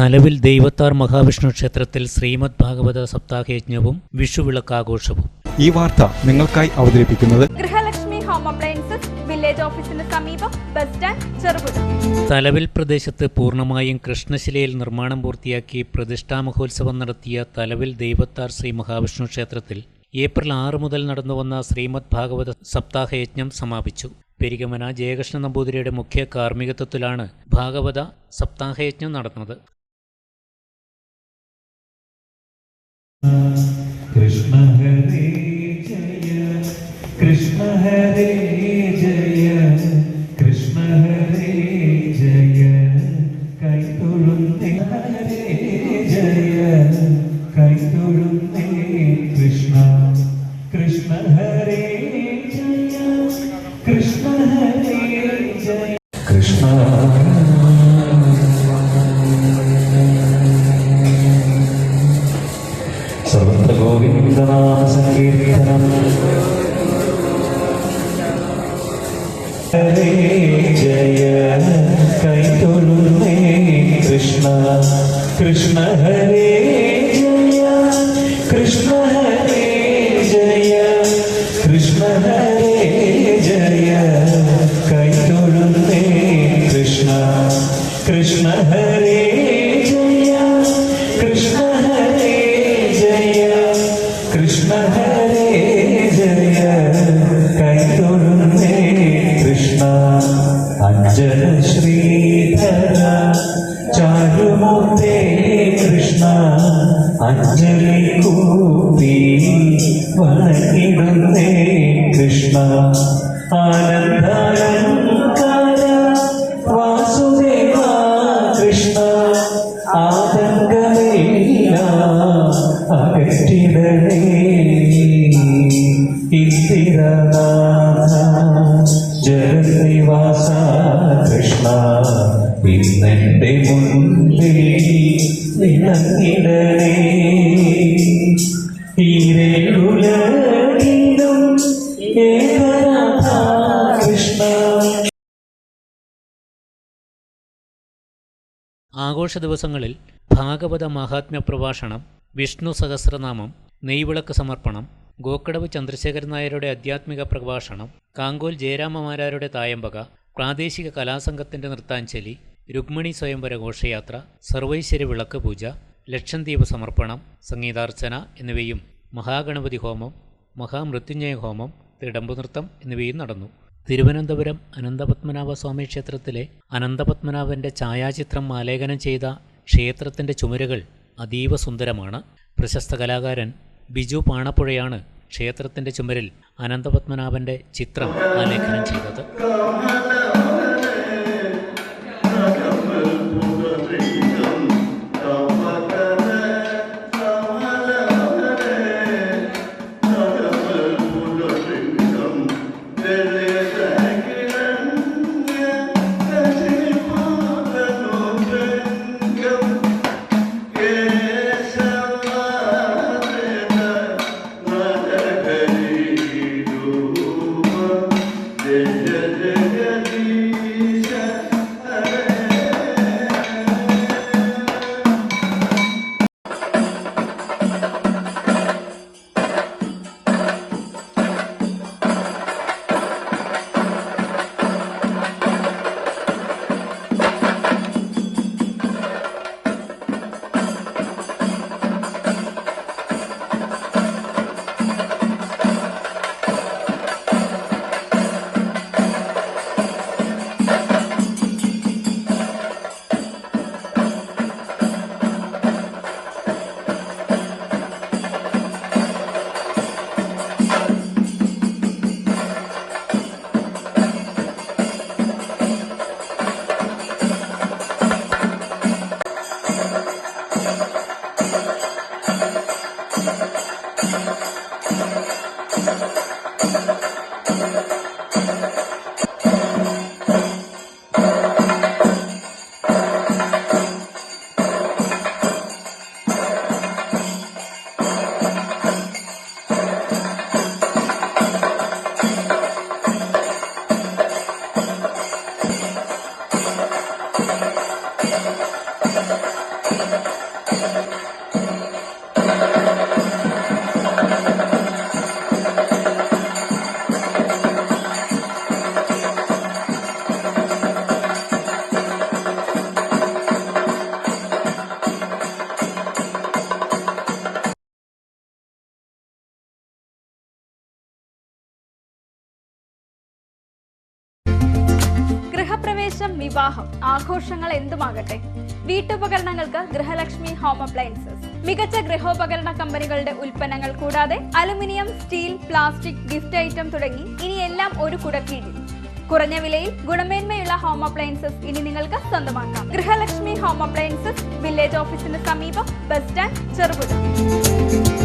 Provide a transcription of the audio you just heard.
തലവിൽ ദൈവത്താർ മഹാവിഷ്ണു ക്ഷേത്രത്തിൽ ശ്രീമദ് ഭാഗവത സപ്താഹയജ്ഞവും വിഷുവിളക്കാഘോഷവും. ഈ വാർത്ത നിങ്ങൾക്കായി അവതരിപ്പിക്കുന്നത് ഗൃഹലക്ഷ്മി ഹോം അപ്ലയൻസസ്, വില്ലേജ് ഓഫീസിന് സമീപം, ബസ് സ്റ്റാൻഡ്, ചെറുപുഴ. തലവിൽ പ്രദേശത്ത് പൂർണ്ണമായും കൃഷ്ണശിലയിൽ നിർമ്മാണം പൂർത്തിയാക്കി പ്രതിഷ്ഠാ മഹോത്സവം നടത്തിയ തലവിൽ ദൈവത്താർ ശ്രീ മഹാവിഷ്ണു ക്ഷേത്രത്തിൽ ഏപ്രിൽ 6 മുതൽ നടന്നുവന്ന ശ്രീമദ് ഭാഗവത സപ്താഹയജ്ഞം സമാപിച്ചു. പെരികമന ജയകൃഷ്ണ നമ്പൂതിരിയുടെ മുഖ്യ കാർമ്മികത്വത്തിലാണ് ഭാഗവത സപ്താഹയജ്ഞം നടന്നത്. കൃഷ്ണ ഹരേ ജയ കൃഷ്ണ ഹരേ ജയ കൃഷ്ണ ഹരേ ജയ കൈതൊഴുന്നേ ഹരേ ജയ കൈതൊഴുന്നേ കൃഷ്ണ കൃഷ്ണ ഹരേ ജയ കൃഷ്ണ ഹരേ ജയ കൃഷ്ണ ഗോവിന്ദനാമ സങ്കീർത്തനം. ഹരേ ജയ കൈതൊഴുന്നേ കൃഷ്ണ കൃഷ്ണ ഹരേ ജയ കൃഷ്ണ ഹരേ ജയ കൃഷ്ണ ഹരേ ജയ കൈതൊഴുന്നേ കൃഷ്ണ കൃഷ്ണ ഹരേ ജയ കൃഷ്ണ ഹരേ ജയ കൃഷ്ണ ഹരേ ജയ കൈതൊഴുന്നേ കൃഷ്ണ അഞ്ജന ശ്രീധര ചാരുമൂർത്തേ കൃഷ്ണ അഞ്ജലി കൂപ്പി വണങ്ങിടുന്നേ കൃഷ്ണ ആനന്ദാലങ്കാര വാസുദേവ കൃഷ്ണ ആതങ്കമില്ല അകറ്റിടണേ ഇന്ദിരനാഥ ജഗന്നിവാസ കൃഷ്ണ ഇന്നെന്റെ മുന്നിൽ നിലനിടണേ ഈരേഴുലകിലും ഏകനാഥ കൃഷ്ണ. ആഘോഷ ദിവസങ്ങളിൽ ഭാഗവത മഹാത്മ്യ പ്രഭാഷണം, വിഷ്ണു സഹസ്രനാമം, നെയ്വിളക്ക് സമർപ്പണം, ഗോക്കടവ് ചന്ദ്രശേഖരൻ നായരുടെ ആധ്യാത്മിക പ്രഭാഷണം, കാങ്കോൽ ജയരാമമാരാരുടെ തായമ്പക, പ്രാദേശിക കലാസംഘത്തിൻ്റെ നൃത്താഞ്ജലി, രുക്മിണി സ്വയംവര ഘോഷയാത്ര, സർവൈശ്വര്യ വിളക്ക് പൂജ, ലക്ഷദ്വീപ് സമർപ്പണം, സംഗീതാർച്ചന എന്നിവയും മഹാഗണപതി ഹോമം, മഹാമൃത്യുഞ്ജയ ഹോമം, തിടമ്പുനൃത്തം എന്നിവയും നടന്നു. തിരുവനന്തപുരം അനന്തപത്മനാഭസ്വാമി ക്ഷേത്രത്തിലെ അനന്തപത്മനാഭൻ്റെ ഛായാചിത്രം ആലേഖനം ചെയ്ത ക്ഷേത്രത്തിൻ്റെ ചുമരുകൾ അതീവ സുന്ദരമാണ്. പ്രശസ്ത കലാകാരൻ ബിജു പാണപ്പുഴയാണ് ക്ഷേത്രത്തിൻ്റെ ചുമരിൽ അനന്തപത്മനാഭൻ്റെ ചിത്രം ആലേഖനം ചെയ്തത്. Yeah. വിശേഷം, വിവാഹം, ആഘോഷങ്ങൾ എന്തുമാകട്ടെ, വീട്ടുപകരണങ്ങൾക്ക് ഗൃഹലക്ഷ്മി ഹോം അപ്ലയൻസസ്. മികച്ച ഗൃഹോപകരണ കമ്പനികളുടെ ഉൽപ്പന്നങ്ങൾ കൂടാതെ aluminium, steel, plastic, gift item തുടങ്ങി ഇനി എല്ലാം ഒരു കുടക്കീഴിൽ. കുറഞ്ഞ വിലയിൽ ഗുണമേന്മയുള്ള ഹോം അപ്ലയൻസസ് ഇനി നിങ്ങൾക്ക് സ്വന്തമാക്കാം. ഗൃഹലക്ഷ്മി ഹോം അപ്ലയൻസസ്, വില്ലേജ് ഓഫീസിന് സമീപം, ബസ് സ്റ്റാൻഡ്, ചെറുപുഴ.